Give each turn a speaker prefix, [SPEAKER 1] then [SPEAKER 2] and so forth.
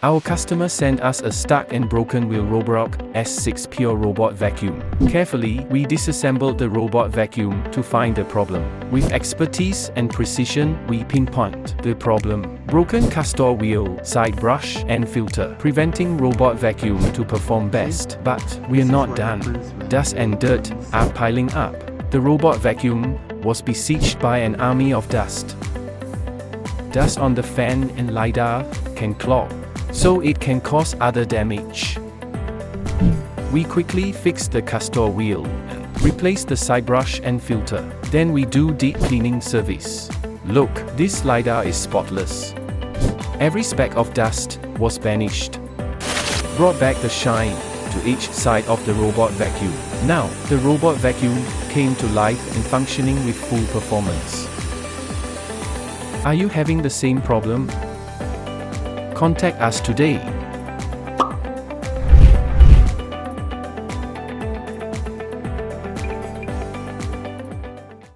[SPEAKER 1] Our customer sent us a stuck and broken wheel Roborock S6 Pure Robot Vacuum. Carefully, we disassembled the robot vacuum to find the problem. With expertise and precision, we pinpoint the problem: broken Castor wheel, side brush, and filter, preventing robot vacuum to perform best. But we're not done. Dust and dirt are piling up. The robot vacuum was besieged by an army of dust. Dust on the fan and LiDAR can clog, so it can cause other damage. We quickly fixed the Castor wheel, replaced the side brush and filter. Then we do deep cleaning service. Look, this LiDAR is spotless. Every speck of dust was banished. Brought back the shine to each side of the robot vacuum. Now, the robot vacuum came to life and functioning with full performance. Are you having the same problem? Contact us today.